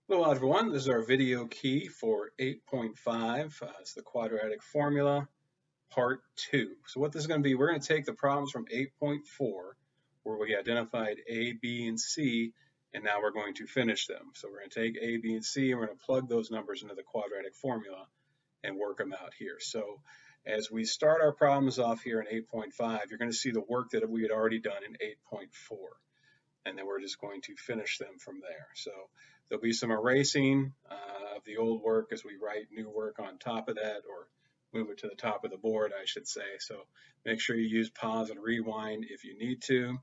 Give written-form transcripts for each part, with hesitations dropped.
Hello, everyone. This is our video key for 8.5. It's the quadratic formula, part 2. So what this is going to be, we're going to take the problems from 8.4, where we identified A, B, and C, and now we're going to finish them. So we're going to take A, B, and C, and we're going to plug those numbers into the quadratic formula and work them out here. So as we start our problems off here in 8.5, you're going to see the work that we had already done in 8.4. And then we're just going to finish them from there. So there'll be some erasing of the old work as we write new work on top of that, or move it to the top of the board, I should say. So make sure you use pause and rewind if you need to,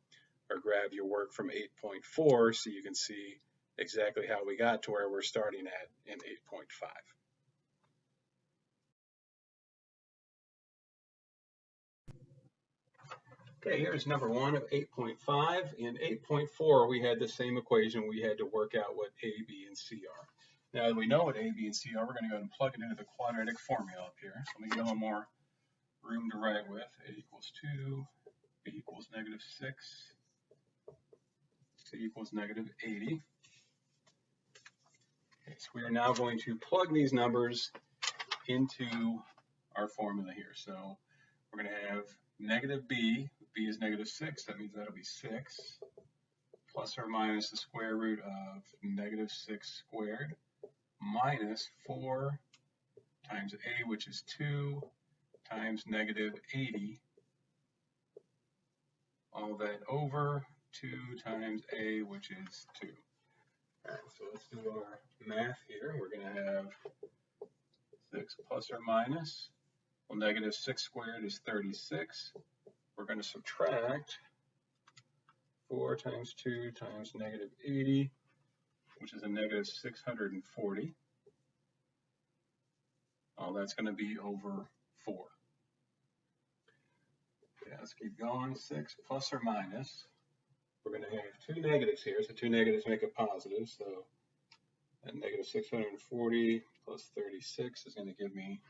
or grab your work from 8.4 so you can see exactly how we got to where we're starting at in 8.5. Okay, here's number 1 of 8.5. In 8.4, we had the same equation. We had to work out what A, B, and C are. Now that we know what A, B, and C are, we're going to go ahead and plug it into the quadratic formula up here. So let me get a little more room to write with. A equals 2, B equals negative 6, C equals negative 80. Okay, so we are now going to plug these numbers into our formula here. So we're going to have negative B. B is negative 6. That means that'll be 6 plus or minus the square root of negative 6 squared minus 4 times A, which is 2, times negative 80. All that over 2 times A, which is 2. All right, so let's do our math here. We're going to have 6 plus or minus. Well, negative 6 squared is 36. We're going to subtract 4 times 2 times negative 80, which is a negative 640. All that's going to be over 4. Okay, let's keep going. 6 plus or minus. We're going to have 2 negatives here, so 2 negatives make a positive. So that negative 640 plus 36 is going to give me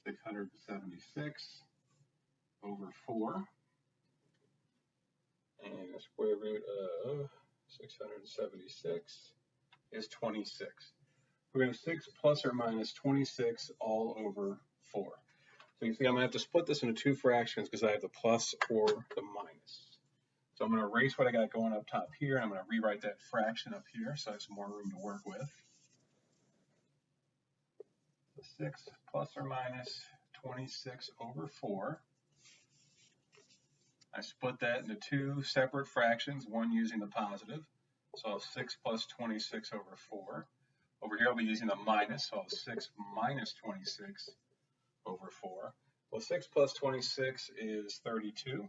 676 over 4. And the square root of 676 is 26. We're going to 6 plus or minus 26 all over 4. So you see I'm going to have to split this into 2 fractions because I have the plus or the minus. So I'm going to erase what I got going up top here, and I'm going to rewrite that fraction up here so I have some more room to work with. So 6 plus or minus 26 over 4. I split that into 2 separate fractions, one using the positive. So I'll have 6 plus 26 over 4. Over here I'll be using the minus, so I'll have 6 minus 26 over 4. Well, 6 plus 26 is 32.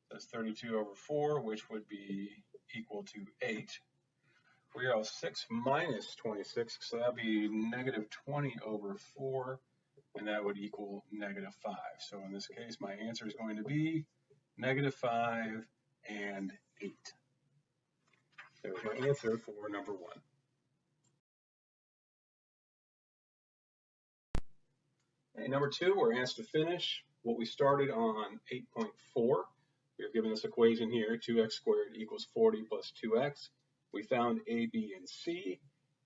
That's 32 over 4, which would be equal to 8. We have 6 minus 26, so that would be negative 20 over 4, and that would equal negative 5. So in this case, my answer is going to be negative 5 and 8. There's my answer for number 1. Okay, number 2, we're asked to finish what we started on 8.4. We are given this equation here, 2x squared equals 40 plus 2x. We found A, B, and C.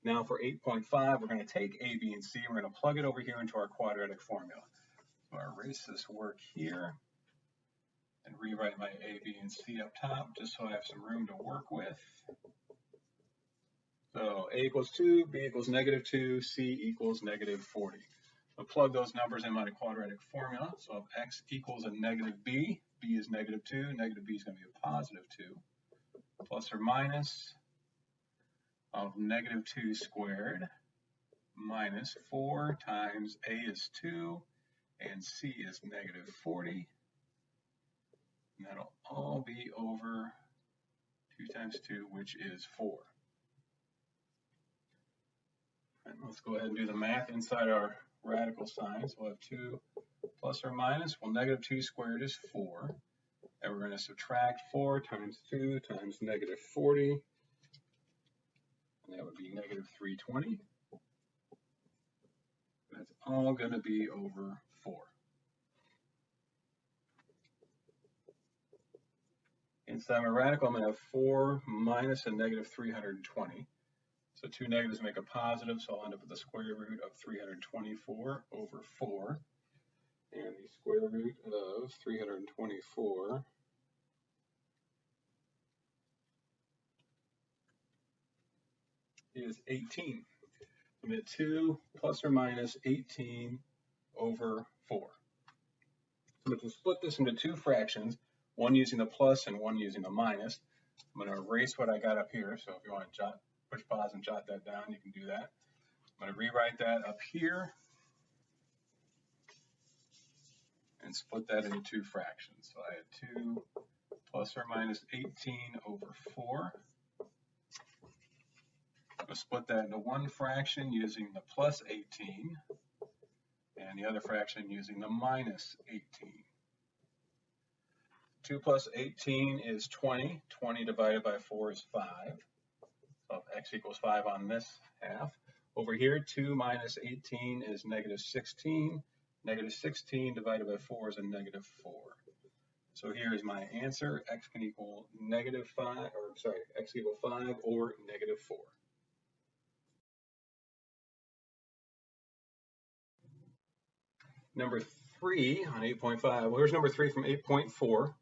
Now for 8.5, we're going to take A, B, and C. We're going to plug it over here into our quadratic formula. So I'll erase this work here and rewrite my A, B, and C up top just so I have some room to work with. So A equals 2, B equals negative 2, C equals negative 40. I'll plug those numbers in my quadratic formula. So if x equals a negative b, b is negative 2, negative b is going to be a positive 2, plus or minus of negative 2 squared minus 4 times a is 2 and c is negative 40. And that'll all be over 2 times 2, which is 4. And let's go ahead and do the math inside our radical signs. We'll have 2 plus or minus. Well, negative 2 squared is 4. And we're going to subtract 4 times 2 times negative 40. And that would be negative 320. That's all going to be over 4. Inside my radical, I'm going to have 4 minus a negative 320. So two negatives make a positive, so I'll end up with the square root of 324 over 4. And the square root of 324 is 18. I'm at 2 plus or minus 18 over 4. I'm going to split this into two fractions, one using the plus and one using the minus. I'm going to erase what I got up here, so if you want to push pause and jot that down, you can do that. I'm going to rewrite that up here and split that into two fractions. So I had 2 plus or minus 18 over 4. I'm going to split that into one fraction using the plus 18 and the other fraction using the minus 18. 2 plus 18 is 20. 20 divided by 4 is 5. So x equals 5 on this half. Over here, 2 minus 18 is negative 16. Negative 16 divided by 4 is a negative 4. So here is my answer. X can equal negative 5, or sorry, x equal 5 or negative 4. Number 3 on 8.5. Well, here's number 3 from 8.4.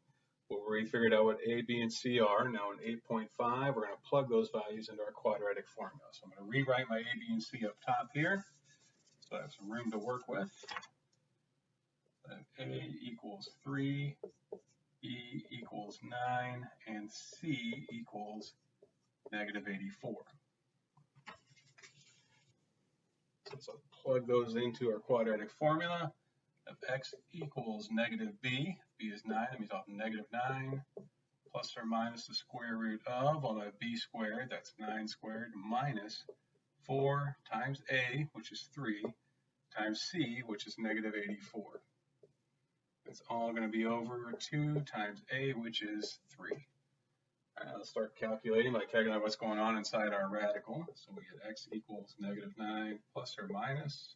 Where we figured out what A, B, and C are. Now in 8.5, we're going to plug those values into our quadratic formula. So I'm going to rewrite my A, B, and C up top here. So I have some room to work with. A equals 3, B equals 9, and C equals negative 84. So plug those into our quadratic formula. If x equals negative b, b is 9, that means I'll have negative 9 plus or minus the square root of, I'll have b squared, that's 9 squared, minus 4 times a, which is 3, times c, which is negative 84. It's all going to be over 2 times a, which is 3. Let's start calculating by calculating what's going on inside our radical. So we get x equals negative 9 plus or minus.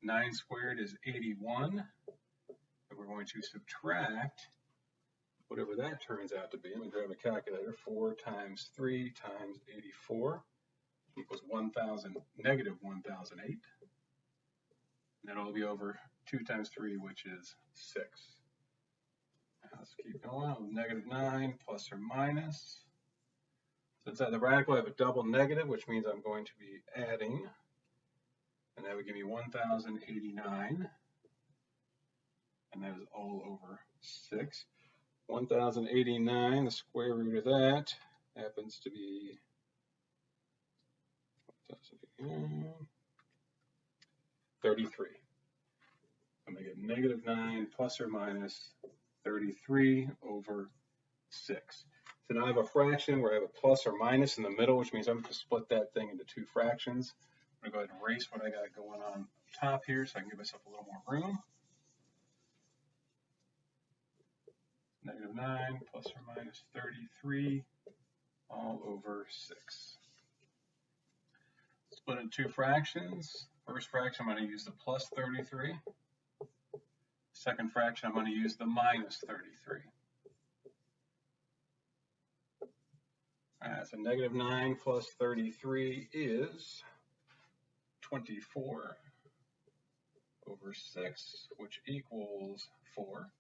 9 squared is 81. And we're going to subtract whatever that turns out to be. I'm going to grab a calculator. 4 times 3 times 84 equals 1,000, negative 1,008. And that'll be over 2 times 3, which is 6. Now let's keep going. Negative 9 plus or minus. So inside the radical, I have a double negative, which means I'm going to be adding. And that would give me 1,089. And that is all over 6. 1,089, the square root of that happens to be 33. I'm going to get negative 9 plus or minus 33 over 6. So now I have a fraction where I have a plus or minus in the middle, which means I'm going to split that thing into two fractions. I'm going to go ahead and erase what I got going on top here so I can give myself a little more room. Negative 9 plus or minus 33 all over 6. Split into two fractions. First fraction, I'm going to use the plus 33. Second fraction, I'm going to use the minus 33. So negative 9 plus 33 is 24 over 6, which equals 4.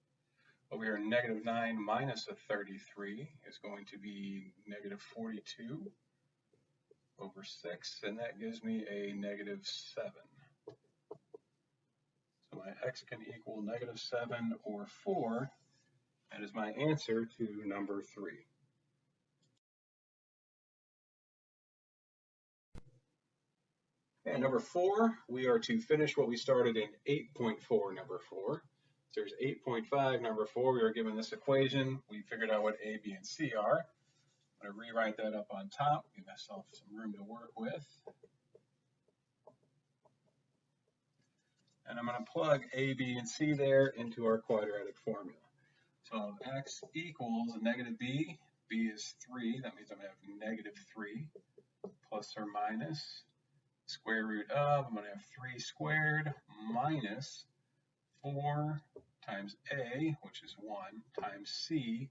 Over here, negative 9 minus a 33 is going to be negative 42 over 6, and that gives me a negative 7. So my x can equal negative 7 or 4. That is my answer to number 3. And number 4, we are to finish what we started in 8.4, number 4. So there's 8.5, number 4. We are given this equation. We figured out what A, B, and C are. I'm going to rewrite that up on top, give myself some room to work with. And I'm going to plug A, B, and C there into our quadratic formula. So x equals negative b. B is 3. That means I'm going to have negative 3 plus or minus square root of, I'm going to have 3 squared minus 4 times a, which is 1, times c,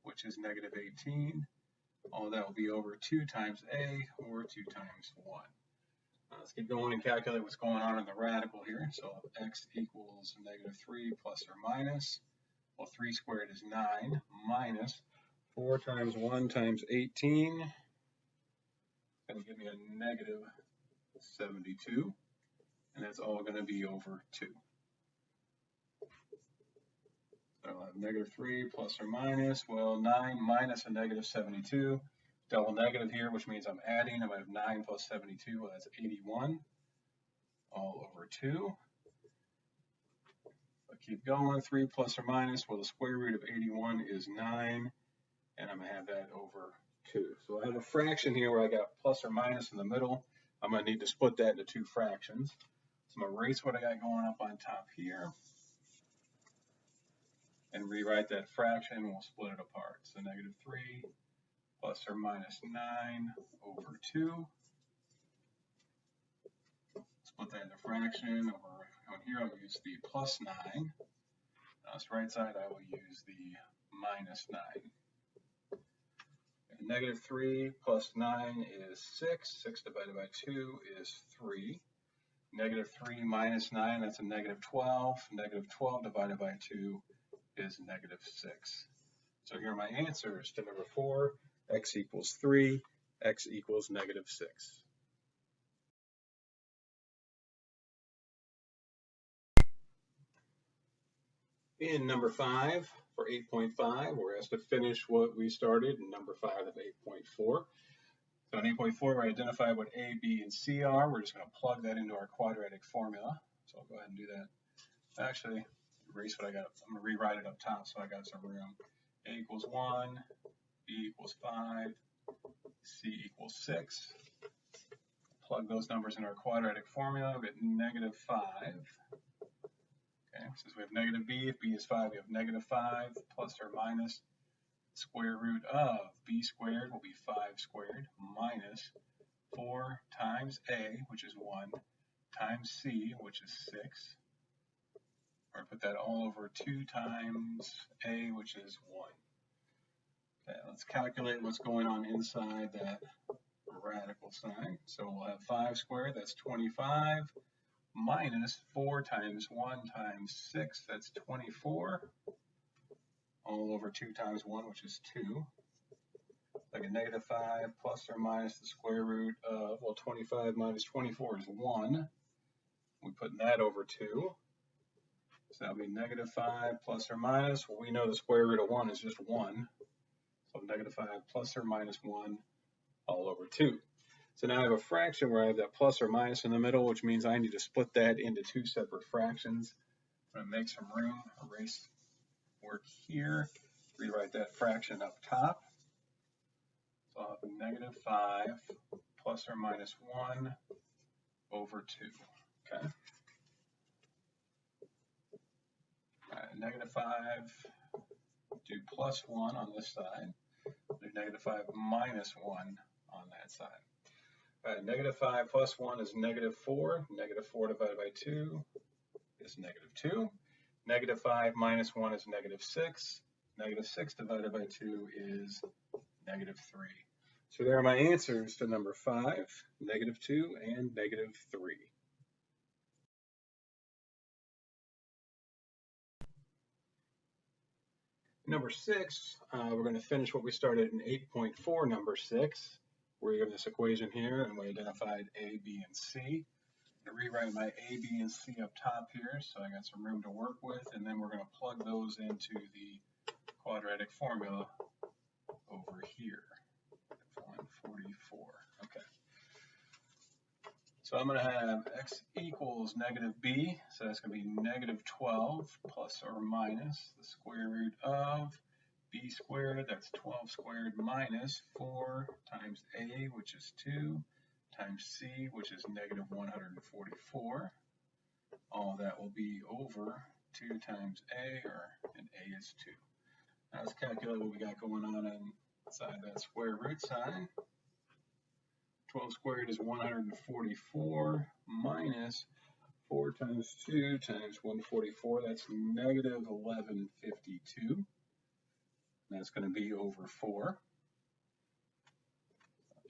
which is negative 18, All of that will be over 2 times a, or 2 times 1. Let's keep going and calculate what's going on in the radical here. So x equals -3 plus or minus. Well, 3 squared is 9, minus 4 times 1 times 18. Going to give me a -72. And that's all going to be over 2. So I'll have -3 plus or minus, well, 9 minus a -72. Double negative here, which means I'm adding. I'm going to have 9 plus 72, well, that's 81, all over 2. I keep going, 3 plus or minus, well, the square root of 81 is 9, and I'm going to have that over 2. So I have a fraction here where I got plus or minus in the middle. I'm going to need to split that into 2 fractions. So I'm going to erase what I got going up on top here and rewrite that fraction. We'll split it apart. So -3 plus or minus 9 over 2. Split that into fraction. Over on here, I'll use the plus 9. On this right side, I will use the minus 9. And -3 plus 9 is 6. 6 divided by 2 is 3. -3 minus 9, that's a -12. -12 divided by 2 is -6. So here are my answers to number 4. X equals 3, x equals -6. In number 5, for 8.5, we're asked to finish what we started in number 5 of 8.4. So in 8.4, we identify what A, B, and C are. We're just going to plug that into our quadratic formula. So I'll go ahead and do that. Actually, erase what I got. I'm going to rewrite it up top so I got some room. A equals 1, B equals 5, C equals 6. Plug those numbers in our quadratic formula. We get -5. Okay, since we have negative b, if b is 5, we have -5 plus or minus square root of b squared will be 5 squared minus 4 times a, which is 1, times c, which is 6. Or put that all over 2 times a, which is 1. Okay, let's calculate what's going on inside that radical sign. So we'll have 5 squared, that's 25, minus 4 times 1 times 6, that's 24, all over 2 times 1, which is 2. Like a -5 plus or minus the square root of, well, 25 minus 24 is 1. We put that over 2. So that would be -5 plus or minus. Well, we know the square root of 1 is just 1. So -5 plus or minus 1 all over 2. So now I have a fraction where I have that plus or minus in the middle, which means I need to split that into 2 separate fractions. I'm going to make some room, erase work here, rewrite that fraction up top. So I'll have -5 plus or minus 1 over 2. Okay. All right, -5, do plus 1 on this side, do -5 minus 1 on that side. All right, -5 plus 1 is -4. -4 divided by 2 is -2. -5 minus 1 is -6. -6 divided by 2 is -3. So there are my answers to number 5, -2, and -3. Number 6, we're going to finish what we started in 8.4, number 6. We have this equation here, and we identified A, B, and C. I'm going to rewrite my A, B, and C up top here, so I got some room to work with, and then we're going to plug those into the quadratic formula over here. 144. Okay. So I'm going to have x equals -b, so that's going to be -12 plus or minus the square root of b squared, that's 12 squared, minus 4 times a, which is 2, times c, which is -144. All of that will be over 2 times a, and a is 2. Now let's calculate what we got going on inside that square root sign. 12 squared is 144 minus 4 times 2 times 144. That's -1152. That's going to be over 4.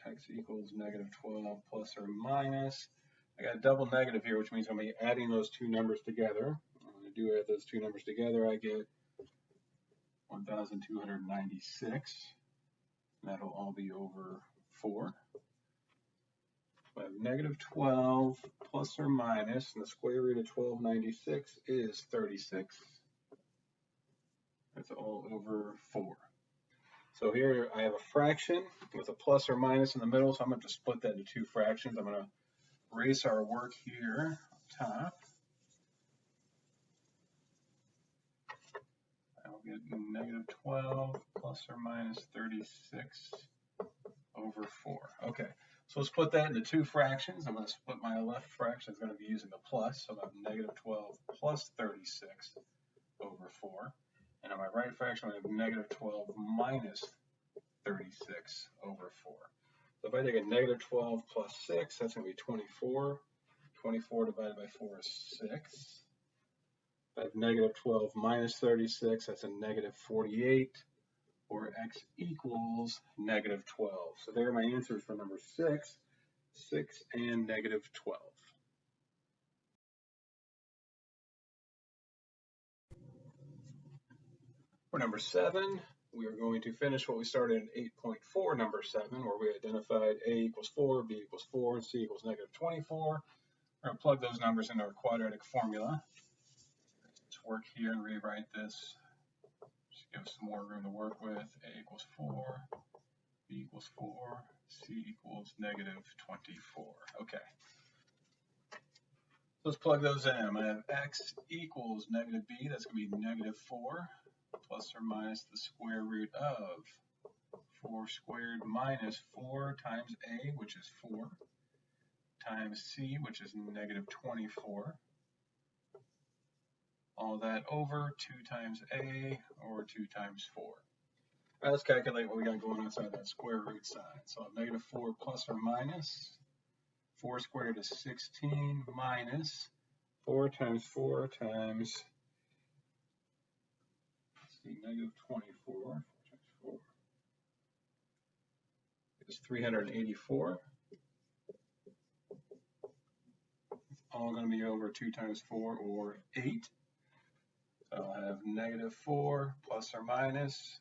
x equals negative 12 plus or minus. I got a double negative here, which means I'm going to be adding those two numbers together. When I do add those two numbers together, I get 1,296. That'll all be over 4. I have negative 12 plus or minus, and the square root of 1296 is 36. That's all over 4. So here I have a fraction with a plus or minus in the middle, so I'm going to split that into two fractions. I'm going to erase our work here up top. I'll get negative 12 plus or minus 36 over 4. Okay, so we'll split that into two fractions. I'm going to split my left fraction. It's going to be using the plus, so I have negative 12 plus 36 over 4. And on my right fraction, I have negative 12 minus 36 over 4. So if I take a negative 12 plus 6, that's going to be 24. 24 divided by 4 is 6. If I have negative 12 minus 36, that's a negative 48, or x equals negative 12. So there are my answers for number 6, 6, and negative 12. For number 7, we are going to finish what we started in 8.4, number 7, where we identified a equals 4, b equals 4, and c equals negative 24. We're going to plug those numbers into our quadratic formula. Let's work here and rewrite this. Just give us some more room to work with. A equals 4, b equals 4, c equals negative 24. Okay. Let's plug those in. I'm going to have x equals negative b. That's going to be negative 4 plus or minus the square root of 4 squared minus 4 times a, which is 4, times c, which is negative 24. All that over 2 times a, or 2 times 4. All right, let's calculate what we got going outside that square root sign. So negative 4 plus or minus 4 squared is 16 minus 4 times 4 times, let's see, negative 24. 4 times 4 is 384. It's all going to be over 2 times 4, or 8. So I'll have negative 4 plus or minus.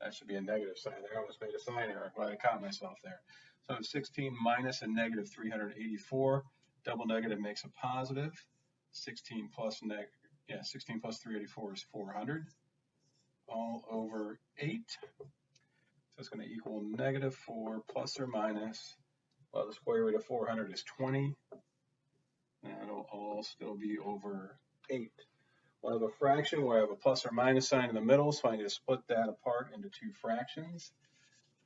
That should be a negative sign there. I almost made a sign error. Well, I caught myself there. So 16 minus a negative 384. Double negative makes a positive. 16 plus 384 is 400. All over 8. So it's going to equal negative 4 plus or minus. Well, the square root of 400 is 20. And it'll all still be over 8. We'll have a fraction where I have a plus or minus sign in the middle, so I need to split that apart into two fractions.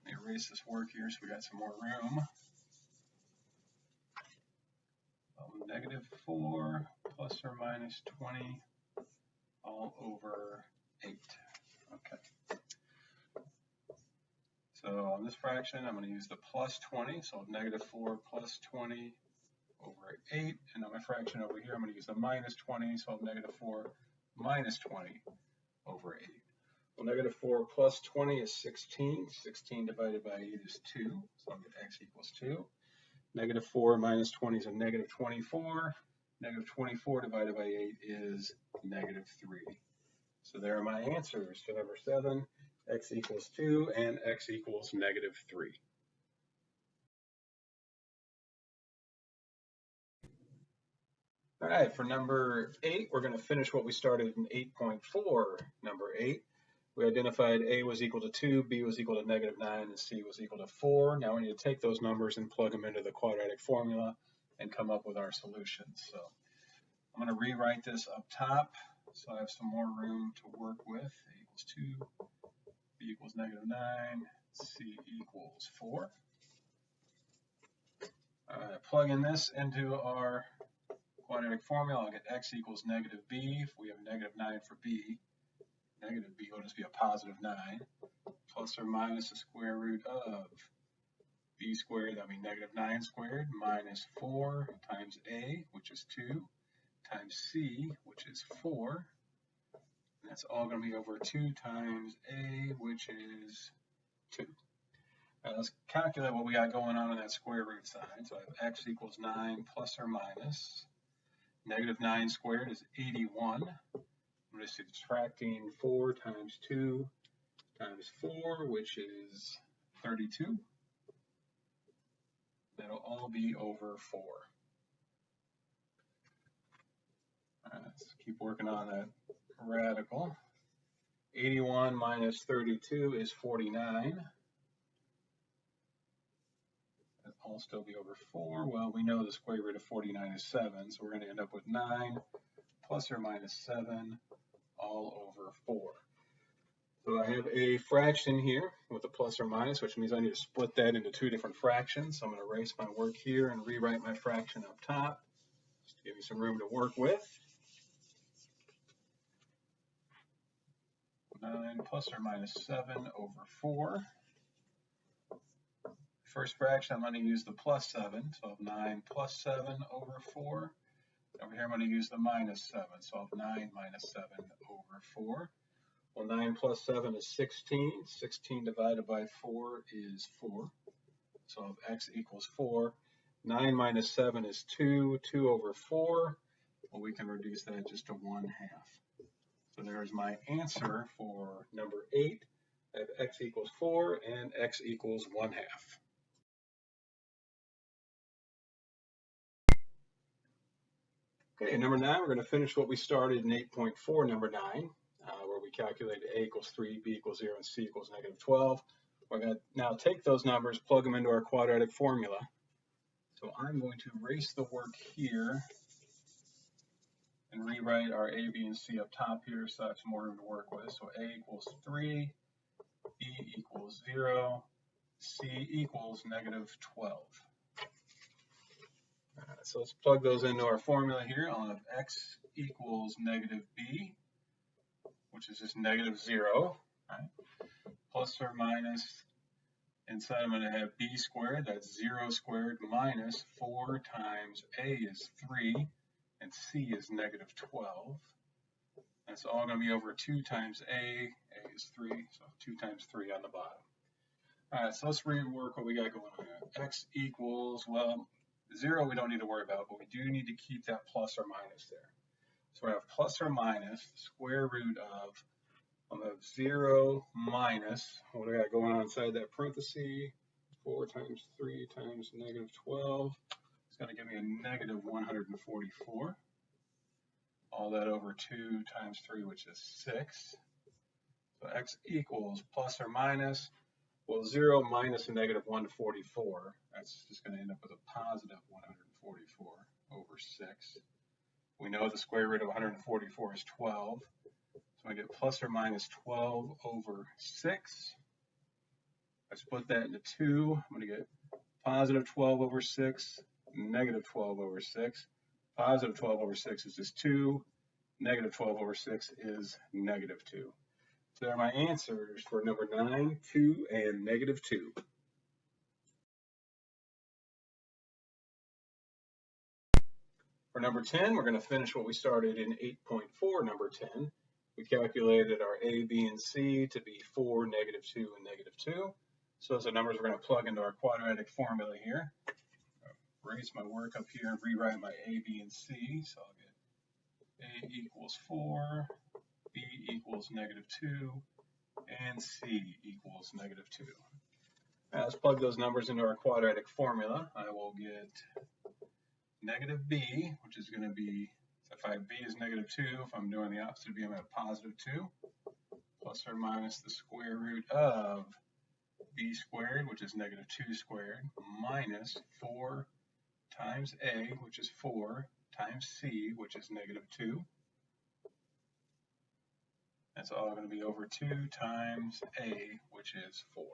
Let me erase this work here so we got some more room. Negative 4 plus or minus 20 all over 8. Okay. So on this fraction, I'm going to use the plus 20, so negative 4 plus 20 over 8. And on my fraction over here, I'm going to use the minus 20, so negative 4 minus 20 over 8. Well, negative 4 plus 20 is 16. 16 divided by 8 is 2, so I'll get x equals 2. Negative 4 minus 20 is a negative 24. Negative 24 divided by 8 is negative 3. So there are my answers to number 7, x equals 2 and x equals negative 3. All right, for number 8, we're going to finish what we started in 8.4, number 8. We identified a was equal to 2, b was equal to negative 9, and c was equal to 4. Now we need to take those numbers and plug them into the quadratic formula and come up with our solutions. So I'm going to rewrite this up top so I have some more room to work with. A equals 2, b equals negative 9, c equals 4. Plug in this into our quadratic formula. I'll get x equals negative b. If we have negative 9 for b, negative b will just be a positive 9, plus or minus the square root of b squared, that would be negative 9 squared, minus 4 times a, which is 2, times c, which is 4. And that's all going to be over 2 times a, which is 2. Now let's calculate what we got going on in that square root sign. So I have x equals 9 plus or minus. Negative 9 squared is 81. I'm just subtracting 4 times 2 times 4, which is 32. That'll all be over 4. All right, let's keep working on that radical. 81 minus 32 is 49. That'll all still be over 4. Well, we know the square root of 49 is 7, so we're going to end up with 9 plus or minus 7 all over 4. So I have a fraction here with a plus or minus, which means I need to split that into two different fractions. So I'm going to erase my work here and rewrite my fraction up top, just to give me some room to work with. 9 plus or minus 7 over 4. First fraction, I'm going to use the plus 7, so I have 9 plus 7 over 4. Over here, I'm going to use the minus 7, so I have 9 minus 7 over 4. Well, 9 plus 7 is 16. 16 divided by 4 is 4. So I have x equals 4. 9 minus 7 is 2. 2 over 4. Well, we can reduce that just to 1/2. So there's my answer for number 8. I have x equals 4 and x equals 1/2. Okay, number 9, we're going to finish what we started in 8.4, number 9, where we calculated a equals 3, b equals 0, and c equals negative 12. We're going to now take those numbers, plug them into our quadratic formula. So I'm going to erase the work here and rewrite our a, b, and c up top here so I have some more room to work with. So a equals 3, b equals 0, c equals negative 12. So let's plug those into our formula here. I'll have x equals negative b, which is just negative 0, right? Plus or minus, inside I'm going to have b squared, that's 0 squared, minus 4 times a is 3, and c is negative 12. That's all going to be over 2 times a is 3, so 2 times 3 on the bottom. All right, so let's rework what we got going on here. X equals, well, 0 we don't need to worry about, but we do need to keep that plus or minus there. So we have plus or minus square root of, I'm going to have 0 minus, what do I got going on inside that parenthesis? 4 times 3 times negative 12. It's going to give me a negative 144. All that over 2 times 3, which is 6. So x equals plus or minus, well, 0 minus a negative 144. That's just going to end up with a positive 144 over 6. We know the square root of 144 is 12. So I get plus or minus 12 over 6. I split that into 2. I'm going to get positive 12 over 6, negative 12 over 6. Positive 12 over 6 is just 2. Negative 12 over 6 is negative 2. So there are my answers for number 9, 2, and negative 2. For number 10, we're going to finish what we started in 8.4, number 10. We calculated our a, b, and c to be 4, negative 2, and negative 2. So those are numbers we're going to plug into our quadratic formula here. Erase my work up here and rewrite my a, b, and c. So I'll get a equals 4, b equals negative 2, and c equals negative 2. Now let's plug those numbers into our quadratic formula. I will get negative b, which is going to be, if I have b is negative 2, if I'm doing the opposite of b, I'm at positive 2, plus or minus the square root of b squared, which is negative 2 squared, minus 4 times a, which is 4, times c, which is negative 2. That's all going to be over 2 times a, which is 4.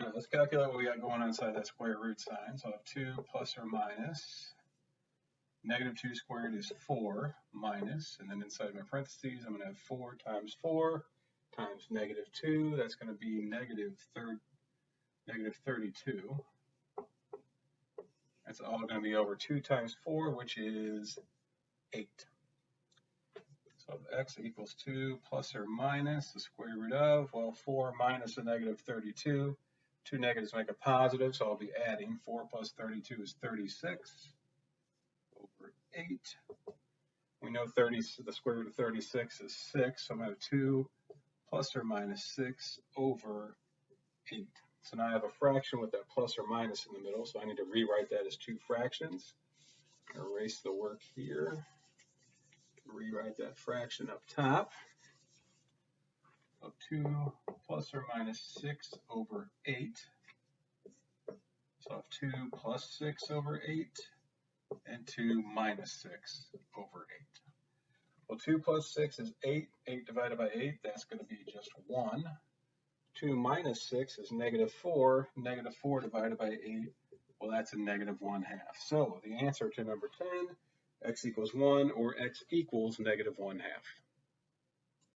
Now let's calculate what we got going on inside that square root sign. So I have 2 plus or minus. Negative 2 squared is 4 minus, and then inside my parentheses, I'm going to have 4 times 4 times negative 2. That's going to be negative 32. That's all going to be over 2 times 4, which is 8. So x equals 2 plus or minus the square root of, well, 4 minus a negative 32. Two negatives make a positive, so I'll be adding 4 plus 32 is 36 over 8. We know the square root of 36 is 6, so I'm going to have 2 plus or minus 6 over 8. So now I have a fraction with that plus or minus in the middle, so I need to rewrite that as two fractions. Erase the work here. Rewrite that fraction up top. So 2 plus or minus 6 over 8. So I have 2 plus 6 over 8 and 2 minus 6 over 8. Well, 2 plus 6 is 8. 8 divided by 8, that's going to be just 1. 2 minus 6 is negative 4. Negative 4 divided by 8, well, that's a negative 1/2. So the answer to number 10, x equals 1 or x equals negative 1/2.